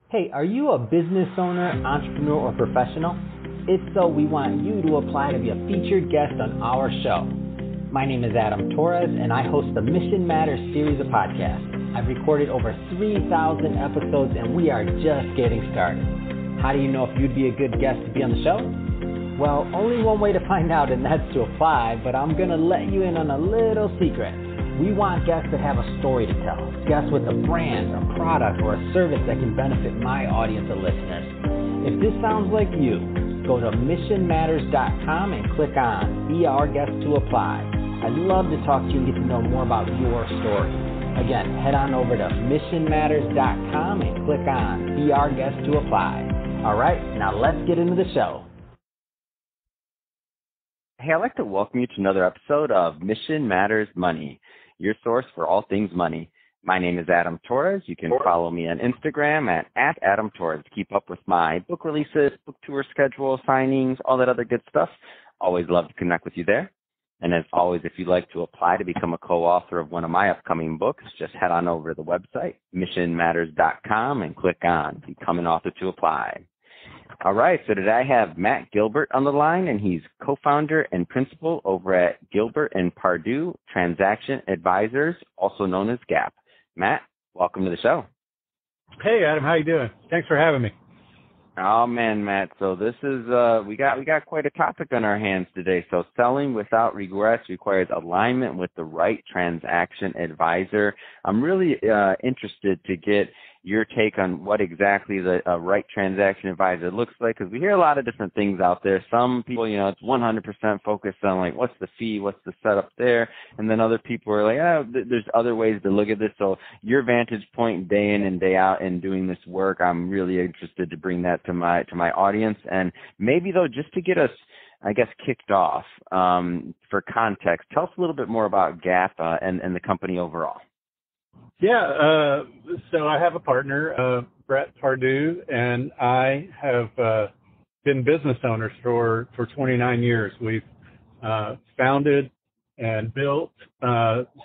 Hey, are you a business owner, entrepreneur, or professional? If so, we want you to apply to be a featured guest on our show. My name is Adam Torres, and I host the Mission Matters series of podcasts. I've recorded over 3,000 episodes, and we are just getting started. How do you know if you'd be a good guest to be on the show? Well, only one way to find out, and that's to apply, but I'm going to let you in on a little secret. We want guests that have a story to tell, guests with a brand, a product, or a service that can benefit my audience of listeners. If this sounds like you, go to missionmatters.com and click on Be Our Guest to apply. I'd love to talk to you and get to know more about your story. Again, head on over to missionmatters.com and click on Be Our Guest to apply. All right, now let's get into the show. Hey, I'd like to welcome you to another episode of Mission Matters Money, your source for all things money. My name is Adam Torres. You can follow me on Instagram at Adam Torres to keep up with my book releases, book tour schedule, signings, all that other good stuff. Always love to connect with you there. And as always, if you'd like to apply to become a co-author of one of my upcoming books, just head on over to the website, missionmatters.com, and click on Become an Author to apply. All right, so today I have Matt Gilbert on the line, and he's co-founder and principal over at Gilbert and Pardue Transaction Advisors, also known as GAP. Matt, welcome to the show. Hey, Adam, how you doing? Thanks for having me. Oh man, Matt. So this is we got quite a topic on our hands today. So selling without regrets requires alignment with the right transaction advisor. I'm really interested to get your take on what exactly the right transaction advisor looks like, because we hear a lot of different things out there. Some people, it's 100% focused on like what's the fee, what's the setup there, and then other people are like, there's other ways to look at this. So your vantage point day in and day out in doing this work, I'm really interested to bring that to my audience. And maybe though, just to get us, I guess, kicked off, for context, tell us a little bit more about GAP and the company overall. Yeah, so I have a partner, Brett Pardue, and I have been business owners for 29 years. We've founded and built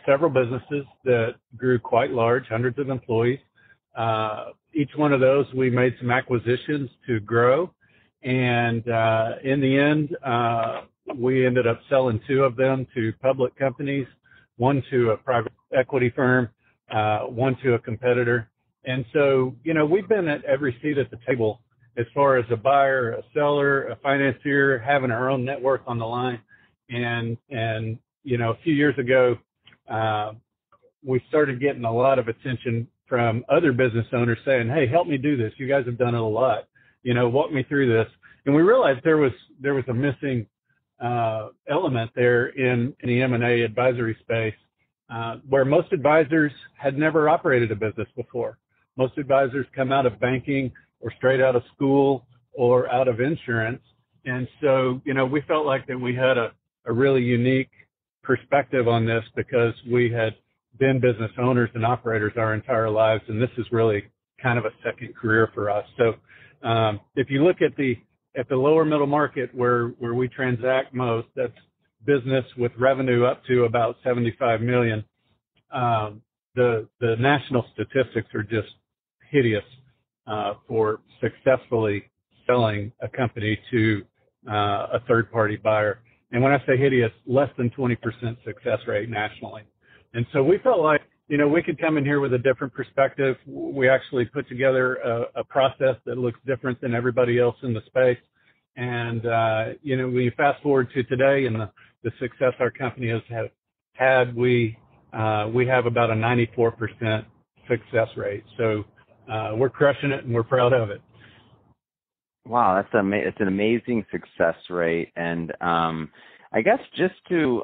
several businesses that grew quite large, hundreds of employees. Each one of those, we made some acquisitions to grow. And in the end, we ended up selling two of them to public companies, one to a private equity firm, one to a competitor. And so, we've been at every seat at the table as far as a buyer, a seller, a financier, having our own network on the line. And a few years ago, we started getting a lot of attention from other business owners saying, hey, help me do this. You guys have done it a lot. Walk me through this. And we realized there was a missing element there in the M&A advisory space, where most advisors had never operated a business before. Most advisors come out of banking or straight out of school or out of insurance. And so, we felt like that we had a really unique perspective on this because we had been business owners and operators our entire lives. And this is really kind of a second career for us. So if you look at the lower middle market where we transact most, that's business with revenue up to about 75 million. The national statistics are just hideous for successfully selling a company to a third-party buyer. And when I say hideous, less than 20% success rate nationally. And so we felt like, we could come in here with a different perspective. We actually put together a process that looks different than everybody else in the space. And, when you fast forward to today and the success our company has had, we have about a 94% success rate. So we're crushing it and we're proud of it. Wow, it's an amazing success rate. And I guess just to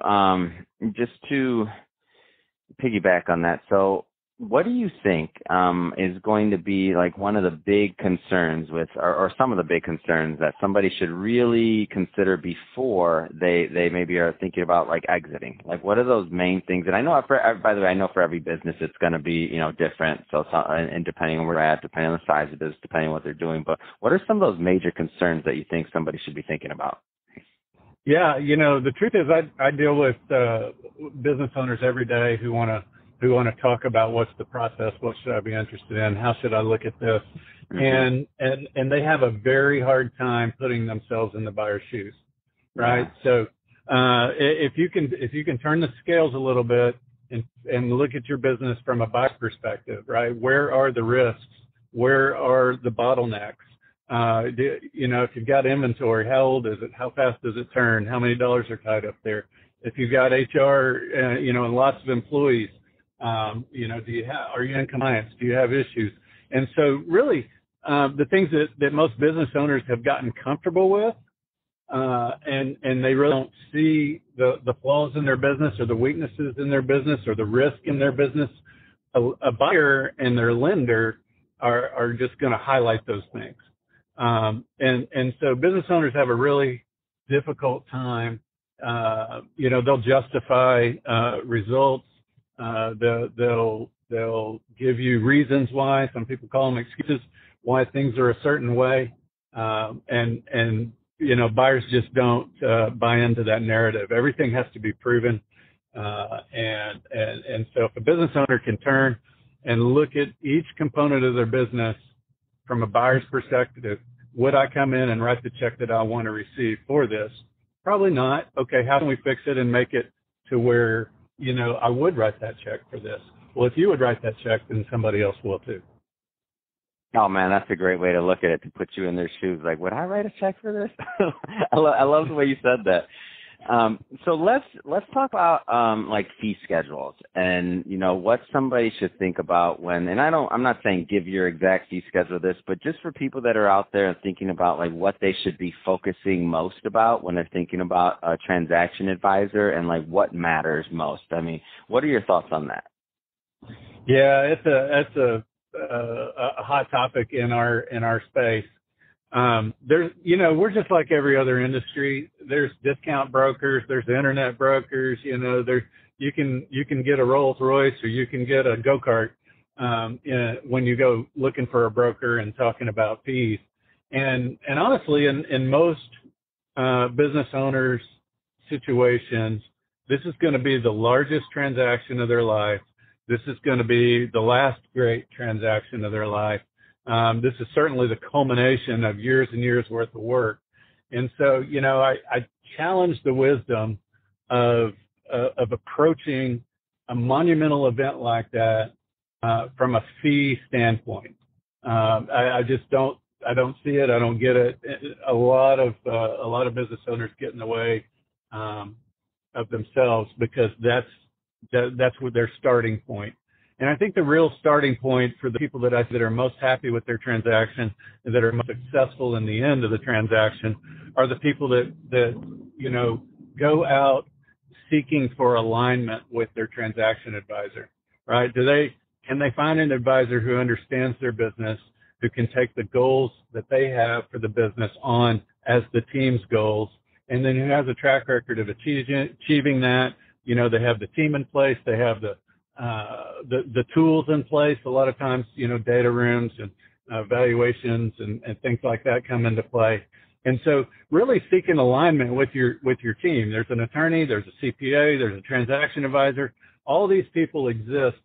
piggyback on that, so what do you think is going to be like one of the big concerns or some of the big concerns that somebody should really consider before they maybe are thinking about like exiting? Like, what are those main things? And I know, by the way, I know for every business it's going to be different. So and depending on where they're at, depending on the size of the business, depending on what they're doing. But what are some of those major concerns that you think somebody should be thinking about? Yeah, the truth is I deal with business owners every day who want to who want to talk about what's the process, what should I be interested in, how should I look at this, and they have a very hard time putting themselves in the buyer's shoes, right? So if you can turn the scales a little bit and look at your business from a buyer's perspective, right? Where are the risks? Where are the bottlenecks? If you've got inventory, how old is it? How fast does it turn? How many dollars are tied up there? If you've got HR, and lots of employees, are you in compliance? Do you have issues? And so really, the things that most business owners have gotten comfortable with, and they really don't see the flaws in their business or the weaknesses in their business or the risk in their business. A buyer and their lender are just going to highlight those things. And so business owners have a really difficult time. They'll justify results. They'll give you reasons why. Some people call them excuses why things are a certain way. And buyers just don't buy into that narrative. Everything has to be proven. And so if a business owner can turn and look at each component of their business from a buyer's perspective, would I come in and write the check that I want to receive for this? Probably not. Okay, how can we fix it and make it to where, I would write that check for this? Well, if you would write that check, then somebody else will too. Oh man, that's a great way to look at it, to put you in their shoes. Like, would I write a check for this? I love the way you said that. So let's talk about like fee schedules and what somebody should think about when. And I'm not saying give your exact fee schedule this, but just for people that are out there and thinking about like what they should be focusing most about when they're thinking about a transaction advisor and like what matters most. I mean, what are your thoughts on that? Yeah, it's a hot topic in our space. We're just like every other industry. There's discount brokers, there's internet brokers, you can get a Rolls Royce or you can get a go-kart, when you go looking for a broker and talking about fees. And honestly, in most, business owners' situations, this is going to be the largest transaction of their life. This is going to be the last great transaction of their life. This is certainly the culmination of years and years worth of work. And so, I challenge the wisdom of approaching a monumental event like that, from a fee standpoint. I don't see it. I don't get it. A lot of business owners get in the way, of themselves because that's what their starting point. And I think the real starting point for the people that are most happy with their transaction and that are most successful in the end of the transaction are the people that go out seeking for alignment with their transaction advisor, right? Can they find an advisor who understands their business, who can take the goals that they have for the business on as the team's goals, and then who has a track record of achieving that? They have the team in place, they have the tools in place. A lot of times, data rooms and valuations and things like that come into play. And so really seeking alignment with your team. There's an attorney, there's a CPA, there's a transaction advisor. All these people exist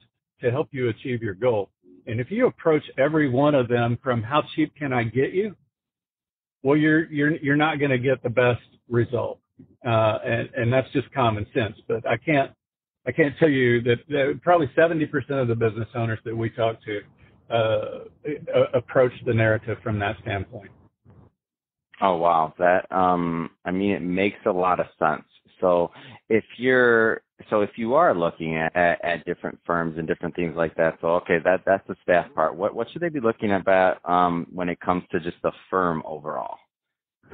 to help you achieve your goal. And if you approach every one of them from how cheap can I get you? Well, you're not going to get the best result. And that's just common sense. But I can't tell you that probably 70% of the business owners that we talk to approach the narrative from that standpoint. Oh, wow. That, it makes a lot of sense. So if you are looking at different firms and different things like that, so okay, that's the staff part. What should they be looking at when it comes to just the firm overall?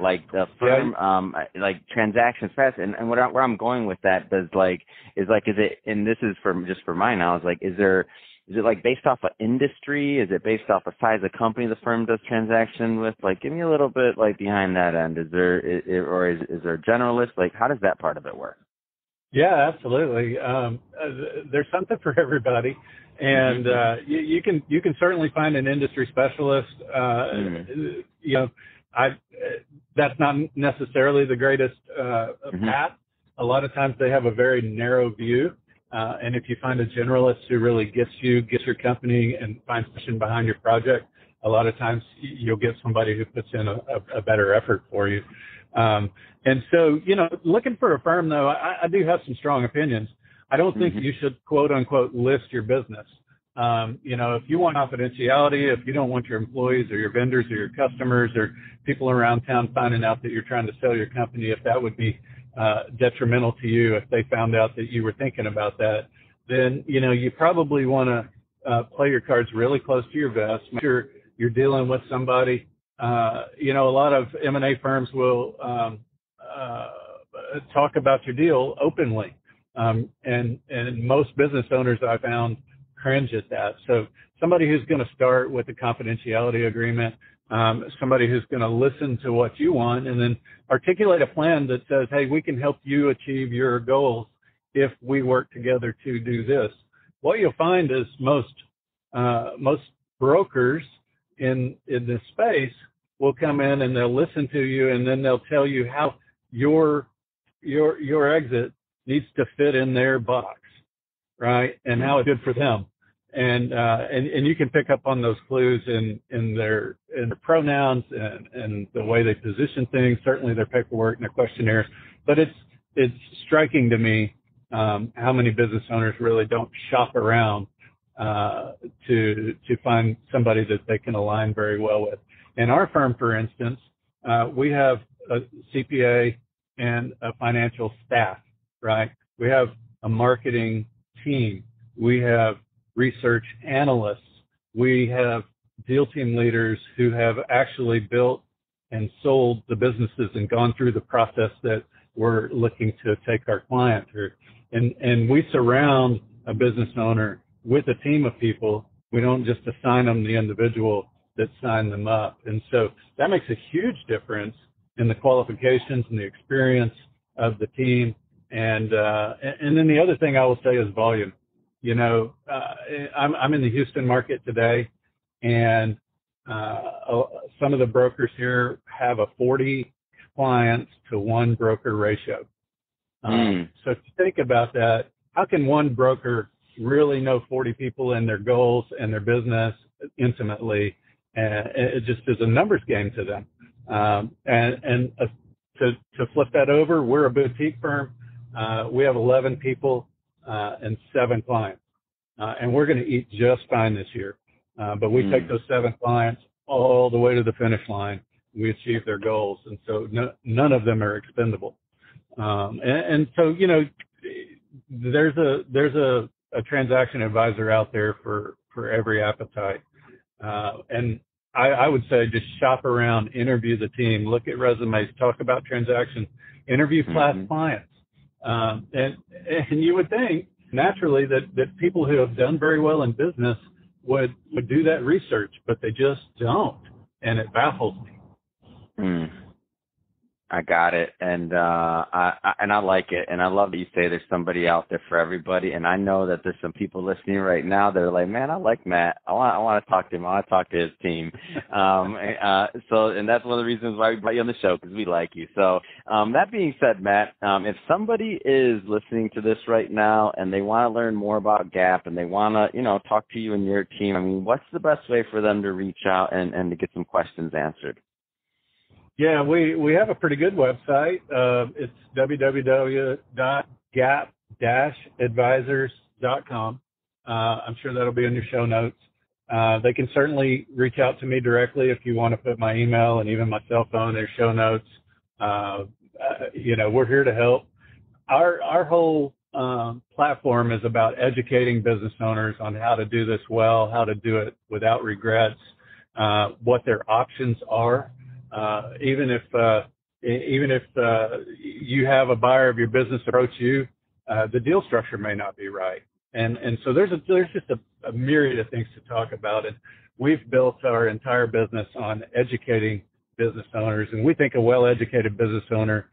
Like the firm, like transactions fast, and where I'm going with that is it, and this is for my knowledge, like is it like based off of industry? Is it based off of size of company the firm does transaction with? Like, give me a little bit like behind that end. Is there generalist? Like, how does that part of it work? Yeah, absolutely. There's something for everybody, and you can certainly find an industry specialist. That's not necessarily the greatest path. A lot of times they have a very narrow view And if you find a generalist who really gets your company and finds passion behind your project, a lot of times you'll get somebody who puts in a better effort for you. And so, looking for a firm, though, I do have some strong opinions. I don't think you should, quote unquote, list your business. If you want confidentiality, if you don't want your employees or your vendors or your customers or people around town finding out that you're trying to sell your company, if that would be detrimental to you, if they found out that you were thinking about that, then, you probably want to play your cards really close to your vest. Make sure you're dealing with somebody. A lot of M&A firms will talk about your deal openly. And most business owners I found cringe at that. So somebody who's going to start with a confidentiality agreement, somebody who's going to listen to what you want and then articulate a plan that says, hey, we can help you achieve your goals if we work together to do this. What you'll find is most brokers in this space will come in and they'll listen to you and then they'll tell you how your exit needs to fit in their box, right? And how it's good for them. And you can pick up on those clues in their pronouns and the way they position things, certainly their paperwork and their questionnaires. But it's striking to me how many business owners really don't shop around to find somebody that they can align very well with. In our firm, for instance, we have a CPA and a financial staff, right? We have a marketing team. We have research analysts. We have deal team leaders who have actually built and sold the businesses and gone through the process that we're looking to take our client through. And we surround a business owner with a team of people. We don't just assign them the individual that signed them up. And so that makes a huge difference in the qualifications and the experience of the team. And then the other thing I will say is volume. I'm in the Houston market today, and some of the brokers here have a 40 clients to one broker ratio. So if you think about that, how can one broker really know 40 people and their goals and their business intimately? And it just is a numbers game to them. To flip that over, we're a boutique firm. We have 11 people and 7 clients, and we're going to eat just fine this year. But we take those 7 clients all the way to the finish line. We achieve their goals, and so none of them are expendable. And so there's a transaction advisor out there for every appetite. And I would say just shop around, interview the team, look at resumes, talk about transactions, interview past clients. And you would think naturally that people who have done very well in business would do that research, but they just don't. And it baffles me. I got it. And I like it. And I love that you say there's somebody out there for everybody. And I know that there's some people listening right now that are like, man, I like Matt. I want to talk to him. I want to talk to his team. And that's one of the reasons why we brought you on the show, because we like you. So that being said, Matt, if somebody is listening to this right now and they want to learn more about GAP and they want to, talk to you and your team, I mean, what's the best way for them to reach out and to get some questions answered? Yeah, we have a pretty good website. It's www.gap-advisors.com. I'm sure that'll be in your show notes. They can certainly reach out to me directly if you want to put my email and even my cell phone in their show notes. We're here to help. Our whole platform is about educating business owners on how to do this well, how to do it without regrets, what their options are. Even if you have a buyer of your business approach you, the deal structure may not be right. And so there's just a myriad of things to talk about. And we've built our entire business on educating business owners. And we think a well-educated business owner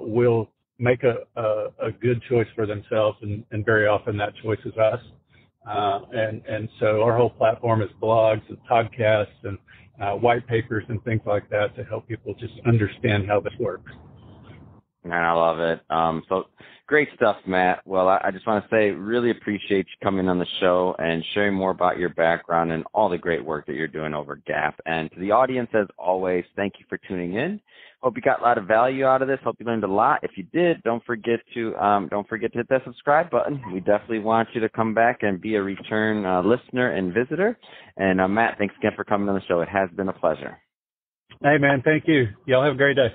will make a good choice for themselves. And very often that choice is us. And so our whole platform is blogs and podcasts and white papers and things like that to help people just understand how this works. And I love it. So great stuff, Matt. Well, I just want to say really appreciate you coming on the show and sharing more about your background and all the great work that you're doing over at GAP. And to the audience, as always, thank you for tuning in. Hope you got a lot of value out of this. Hope you learned a lot. If you did, don't forget to hit that subscribe button. We definitely want you to come back and be a return listener and visitor. And Matt, thanks again for coming on the show. It has been a pleasure. Hey, man, thank you. Y'all have a great day.